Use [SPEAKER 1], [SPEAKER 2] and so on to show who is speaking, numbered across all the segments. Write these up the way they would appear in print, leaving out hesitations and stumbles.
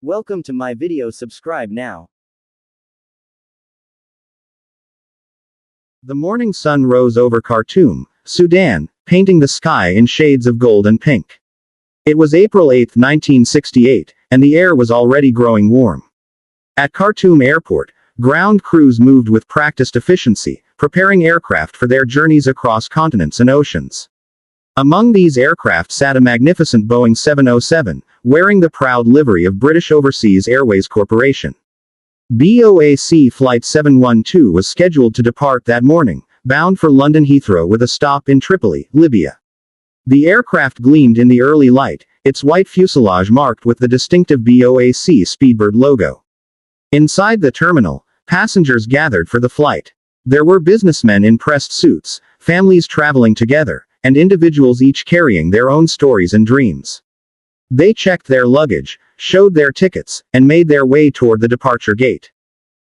[SPEAKER 1] Welcome to my video. Subscribe now.
[SPEAKER 2] The morning sun rose over Khartoum, Sudan, painting the sky in shades of gold and pink. It was April 8, 1968, and the air was already growing warm. At Khartoum Airport, ground crews moved with practiced efficiency, preparing aircraft for their journeys across continents and oceans. Among these aircraft sat a magnificent Boeing 707, wearing the proud livery of British Overseas Airways Corporation. BOAC Flight 712 was scheduled to depart that morning, bound for London Heathrow with a stop in Tripoli, Libya. The aircraft gleamed in the early light, its white fuselage marked with the distinctive BOAC Speedbird logo. Inside the terminal, passengers gathered for the flight. There were businessmen in pressed suits, families traveling together, and individuals each carrying their own stories and dreams. They checked their luggage, showed their tickets, and made their way toward the departure gate.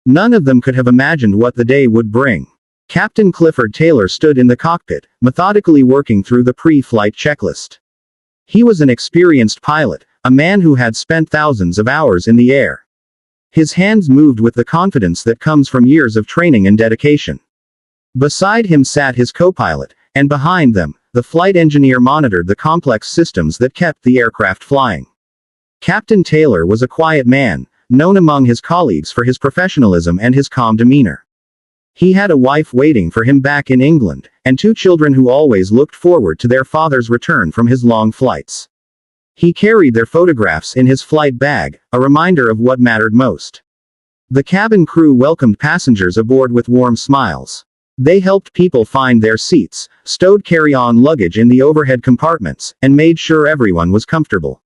[SPEAKER 2] None of them could have imagined what the day would bring. Captain Clifford Taylor stood in the cockpit, methodically working through the pre-flight checklist. He was an experienced pilot, a man who had spent thousands of hours in the air. His hands moved with the confidence that comes from years of training and dedication. Beside him sat his co-pilot, and behind them, the flight engineer monitored the complex systems that kept the aircraft flying. Captain Taylor was a quiet man, known among his colleagues for his professionalism and his calm demeanor. He had a wife waiting for him back in England, and two children who always looked forward to their father's return from his long flights. He carried their photographs in his flight bag, a reminder of what mattered most. The cabin crew welcomed passengers aboard with warm smiles. They helped people find their seats, stowed carry-on luggage in the overhead compartments, and made sure everyone was comfortable.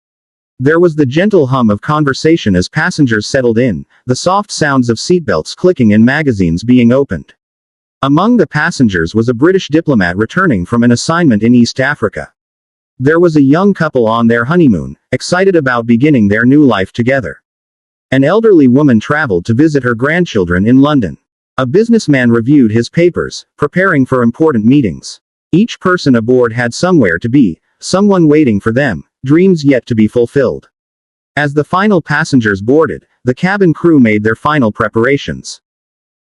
[SPEAKER 2] There was the gentle hum of conversation as passengers settled in, the soft sounds of seatbelts clicking and magazines being opened. Among the passengers was a British diplomat returning from an assignment in East Africa. There was a young couple on their honeymoon, excited about beginning their new life together. An elderly woman traveled to visit her grandchildren in London. A businessman reviewed his papers, preparing for important meetings. Each person aboard had somewhere to be, someone waiting for them, dreams yet to be fulfilled. As the final passengers boarded, the cabin crew made their final preparations.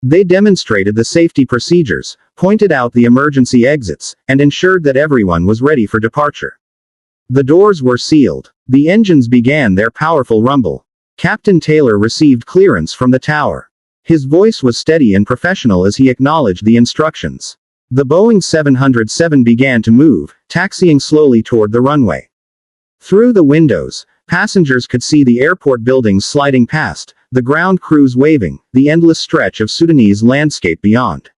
[SPEAKER 2] They demonstrated the safety procedures, pointed out the emergency exits, and ensured that everyone was ready for departure. The doors were sealed. The engines began their powerful rumble. Captain Taylor received clearance from the tower. His voice was steady and professional as he acknowledged the instructions. The Boeing 707 began to move, taxiing slowly toward the runway. Through the windows, passengers could see the airport buildings sliding past, the ground crews waving, the endless stretch of Sudanese landscape beyond.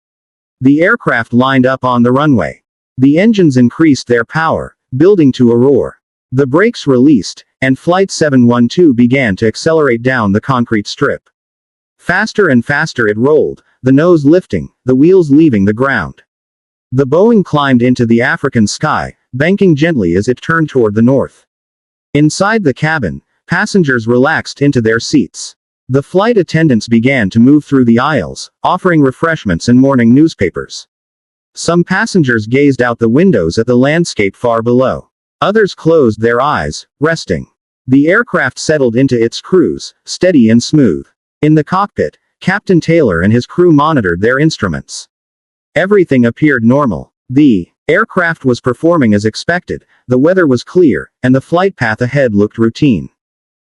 [SPEAKER 2] The aircraft lined up on the runway. The engines increased their power, building to a roar. The brakes released, and Flight 712 began to accelerate down the concrete strip. Faster and faster it rolled, the nose lifting, the wheels leaving the ground. The Boeing climbed into the African sky, banking gently as it turned toward the north. Inside the cabin, passengers relaxed into their seats. The flight attendants began to move through the aisles, offering refreshments and morning newspapers. Some passengers gazed out the windows at the landscape far below. Others closed their eyes, resting. The aircraft settled into its cruise, steady and smooth. In the cockpit, Captain Taylor and his crew monitored their instruments. Everything appeared normal. The aircraft was performing as expected, the weather was clear, and the flight path ahead looked routine.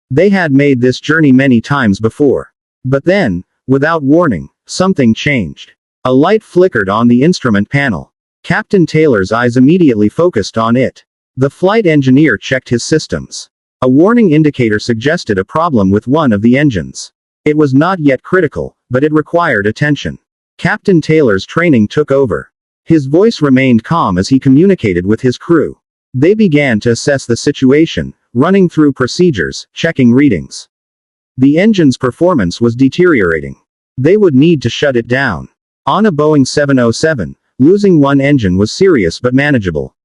[SPEAKER 2] They had made this journey many times before. But then, without warning, something changed. A light flickered on the instrument panel. Captain Taylor's eyes immediately focused on it. The flight engineer checked his systems. A warning indicator suggested a problem with one of the engines. It was not yet critical, but it required attention. Captain Taylor's training took over. His voice remained calm as he communicated with his crew. They began to assess the situation, running through procedures, checking readings. The engine's performance was deteriorating. They would need to shut it down. On a Boeing 707, losing one engine was serious but manageable.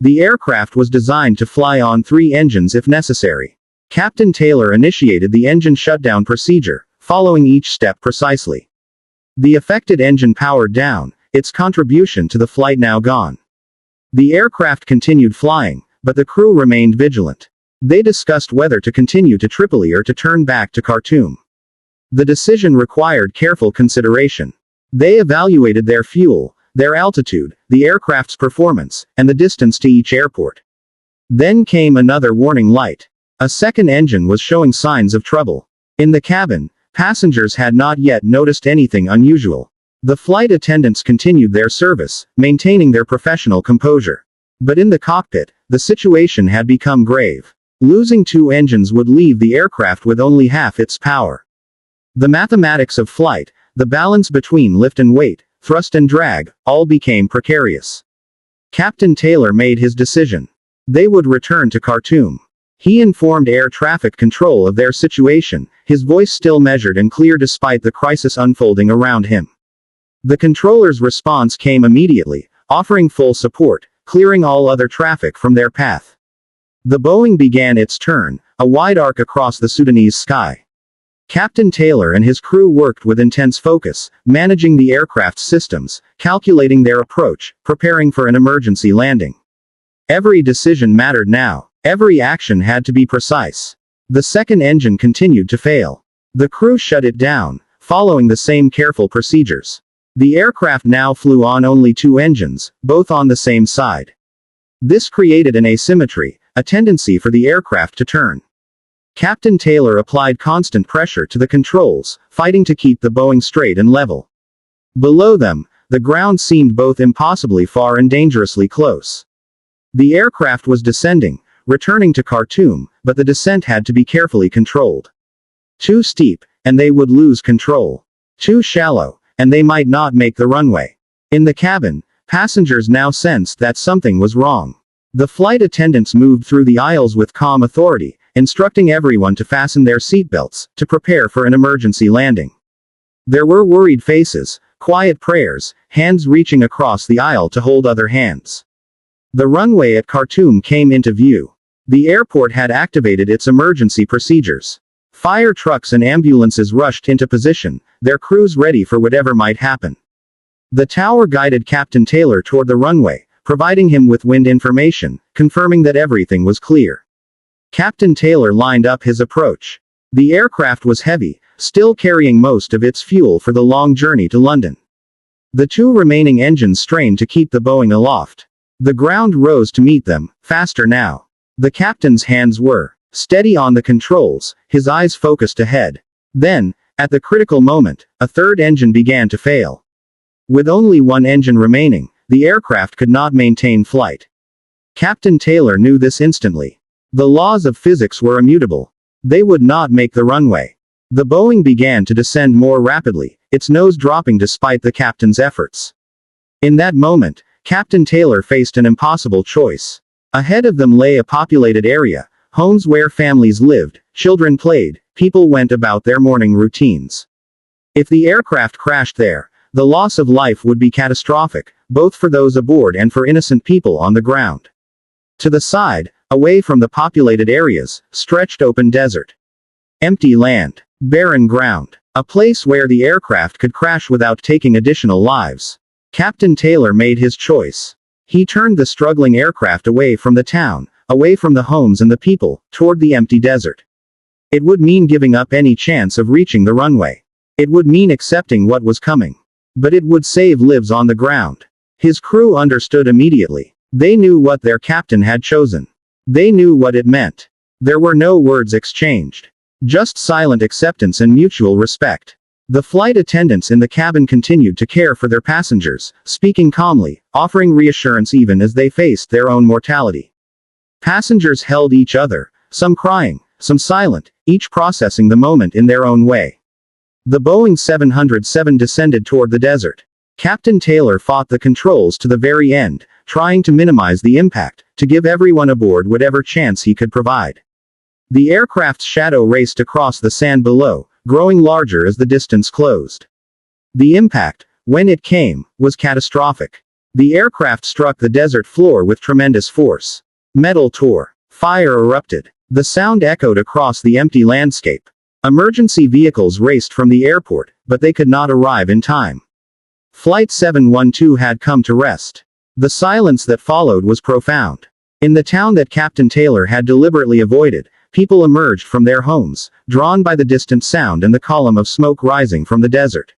[SPEAKER 2] The aircraft was designed to fly on 3 engines if necessary. Captain Taylor initiated the engine shutdown procedure, following each step precisely. The affected engine powered down, its contribution to the flight now gone. The aircraft continued flying, but the crew remained vigilant. They discussed whether to continue to Tripoli or to turn back to Khartoum. The decision required careful consideration. They evaluated their fuel, their altitude, the aircraft's performance, and the distance to each airport. Then came another warning light. A second engine was showing signs of trouble. In the cabin, passengers had not yet noticed anything unusual. The flight attendants continued their service, maintaining their professional composure. But in the cockpit, the situation had become grave. Losing two engines would leave the aircraft with only half its power. The mathematics of flight, the balance between lift and weight, thrust and drag, all became precarious. Captain Taylor made his decision. They would return to Khartoum. He informed air traffic control of their situation, his voice still measured and clear despite the crisis unfolding around him. The controller's response came immediately, offering full support, clearing all other traffic from their path. The Boeing began its turn, a wide arc across the Sudanese sky. Captain Taylor and his crew worked with intense focus, managing the aircraft's systems, calculating their approach, preparing for an emergency landing. Every decision mattered now. Every action had to be precise. The second engine continued to fail. The crew shut it down, following the same careful procedures. The aircraft now flew on only two engines, both on the same side. This created an asymmetry, a tendency for the aircraft to turn. Captain Taylor applied constant pressure to the controls, fighting to keep the Boeing straight and level. Below them, the ground seemed both impossibly far and dangerously close. The aircraft was descending, returning to Khartoum, but the descent had to be carefully controlled. Too steep, and they would lose control. Too shallow, and they might not make the runway. In the cabin, passengers now sensed that something was wrong. The flight attendants moved through the aisles with calm authority, instructing everyone to fasten their seatbelts, to prepare for an emergency landing. There were worried faces, quiet prayers, hands reaching across the aisle to hold other hands. The runway at Khartoum came into view. The airport had activated its emergency procedures. Fire trucks and ambulances rushed into position, their crews ready for whatever might happen. The tower guided Captain Taylor toward the runway, providing him with wind information, confirming that everything was clear. Captain Taylor lined up his approach. The aircraft was heavy, still carrying most of its fuel for the long journey to London. The two remaining engines strained to keep the Boeing aloft. The ground rose to meet them, faster now. The captain's hands were steady on the controls, his eyes focused ahead. Then, at the critical moment, a third engine began to fail. With only one engine remaining, the aircraft could not maintain flight. Captain Taylor knew this instantly. The laws of physics were immutable. They would not make the runway. The Boeing began to descend more rapidly, its nose dropping despite the captain's efforts. In that moment, Captain Taylor faced an impossible choice. Ahead of them lay a populated area, homes where families lived, children played, people went about their morning routines. If the aircraft crashed there, the loss of life would be catastrophic, both for those aboard and for innocent people on the ground. To the side, away from the populated areas, stretched open desert. Empty land. Barren ground. A place where the aircraft could crash without taking additional lives. Captain Taylor made his choice. He turned the struggling aircraft away from the town, away from the homes and the people, toward the empty desert. It would mean giving up any chance of reaching the runway. It would mean accepting what was coming. But it would save lives on the ground. His crew understood immediately. They knew what their captain had chosen. They knew what it meant. There were no words exchanged. Just silent acceptance and mutual respect. The flight attendants in the cabin continued to care for their passengers, speaking calmly, offering reassurance even as they faced their own mortality. Passengers held each other, some crying, some silent, each processing the moment in their own way. The Boeing 707 descended toward the desert. Captain Taylor fought the controls to the very end, trying to minimize the impact, to give everyone aboard whatever chance he could provide. The aircraft's shadow raced across the sand below, growing larger as the distance closed. The impact, when it came, was catastrophic. The aircraft struck the desert floor with tremendous force. Metal tore. Fire erupted. The sound echoed across the empty landscape. Emergency vehicles raced from the airport, but they could not arrive in time. Flight 712 had come to rest. The silence that followed was profound. In the town that Captain Taylor had deliberately avoided, people emerged from their homes, drawn by the distant sound and the column of smoke rising from the desert.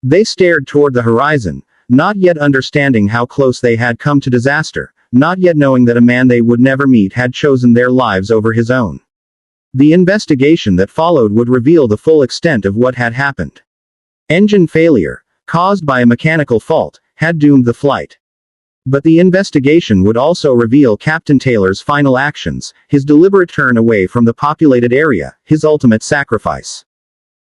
[SPEAKER 2] They stared toward the horizon, not yet understanding how close they had come to disaster, not yet knowing that a man they would never meet had chosen their lives over his own. The investigation that followed would reveal the full extent of what had happened. Engine failure, caused by a mechanical fault, had doomed the flight. But the investigation would also reveal Captain Taylor's final actions, his deliberate turn away from the populated area, his ultimate sacrifice.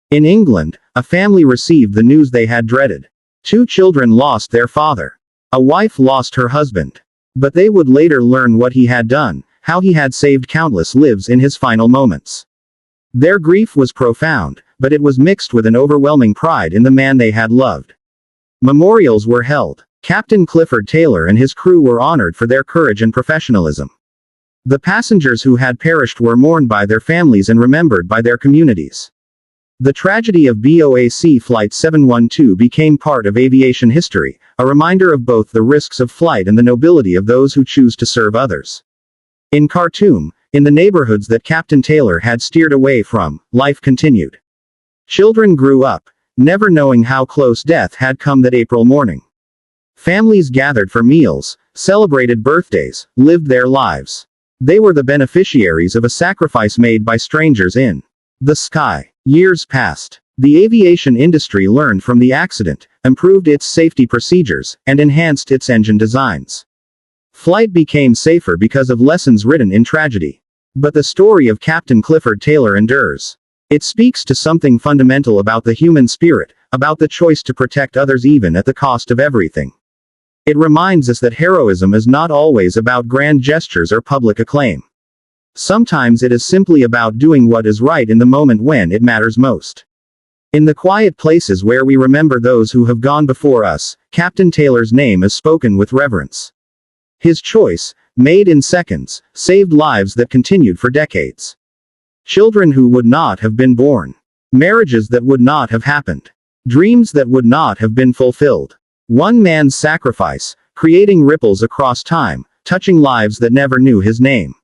[SPEAKER 2] In England, a family received the news they had dreaded. 2 children lost their father. A wife lost her husband. But they would later learn what he had done, how he had saved countless lives in his final moments. Their grief was profound, but it was mixed with an overwhelming pride in the man they had loved. Memorials were held. Captain Clifford Taylor and his crew were honored for their courage and professionalism. The passengers who had perished were mourned by their families and remembered by their communities. The tragedy of BOAC Flight 712 became part of aviation history, a reminder of both the risks of flight and the nobility of those who choose to serve others. In Khartoum, in the neighborhoods that Captain Taylor had steered away from, life continued. Children grew up, never knowing how close death had come that April morning. Families gathered for meals, celebrated birthdays, lived their lives. They were the beneficiaries of a sacrifice made by strangers in the sky. Years passed. The aviation industry learned from the accident, improved its safety procedures, and enhanced its engine designs. Flight became safer because of lessons written in tragedy. But the story of Captain Clifford Taylor endures. It speaks to something fundamental about the human spirit, about the choice to protect others even at the cost of everything. It reminds us that heroism is not always about grand gestures or public acclaim. Sometimes it is simply about doing what is right in the moment when it matters most. In the quiet places where we remember those who have gone before us, Captain Taylor's name is spoken with reverence. His choice, made in seconds, saved lives that continued for decades. Children who would not have been born. Marriages that would not have happened. Dreams that would not have been fulfilled. One man's sacrifice, creating ripples across time, touching lives that never knew his name.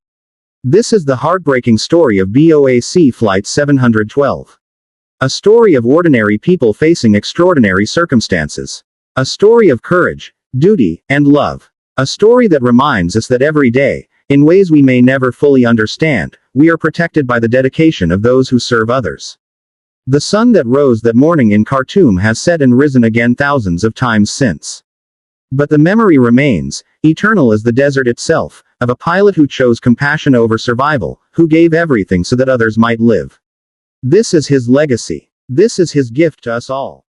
[SPEAKER 2] This is the heartbreaking story of BOAC Flight 712. A story of ordinary people facing extraordinary circumstances. A story of courage, duty, and love. A story that reminds us that every day, in ways we may never fully understand, we are protected by the dedication of those who serve others. The sun that rose that morning in Khartoum has set and risen again thousands of times since. But the memory remains, eternal as the desert itself, of a pilot who chose compassion over survival, who gave everything so that others might live. This is his legacy. This is his gift to us all.